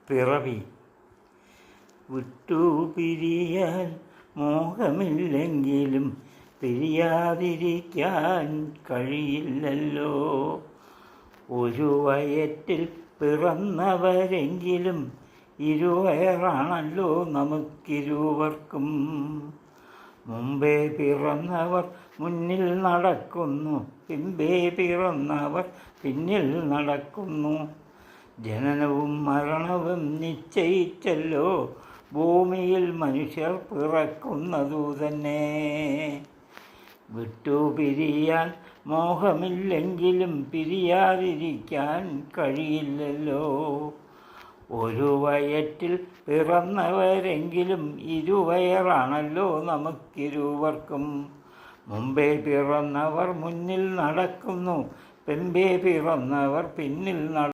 പിറവി. വിട്ടു പിരിയാൻ മോഹമില്ലെങ്കിലും പിരിയാതിരിക്കാൻ കഴിയില്ലല്ലോ. ഒരു വയറ്റിൽ പിറന്നവരെങ്കിലും ഇരുവയറാണല്ലോ നമുക്കിരുവർക്കും. മുമ്പേ പിറന്നവർ മുന്നിൽ നടക്കുന്നു, പിമ്പേ പിറന്നവർ പിന്നിൽ നടക്കുന്നു. ജനനവും മരണവും നിശ്ചയിച്ചല്ലോ ഭൂമിയിൽ മനുഷ്യർ പിറക്കുന്നതു തന്നെ. വിട്ടുപിരിയാൻ മോഹമില്ലെങ്കിലും പിരിയാതിരിക്കാൻ കഴിയില്ലല്ലോ. ഒരു വയറ്റിൽ പിറന്നവരെങ്കിലും ഇരുവയറാണല്ലോ നമുക്കിരുവർക്കും. മുമ്പേ പിറന്നവർ മുന്നിൽ നടക്കുന്നു, പിമ്പേ പിറന്നവർ പിന്നിൽ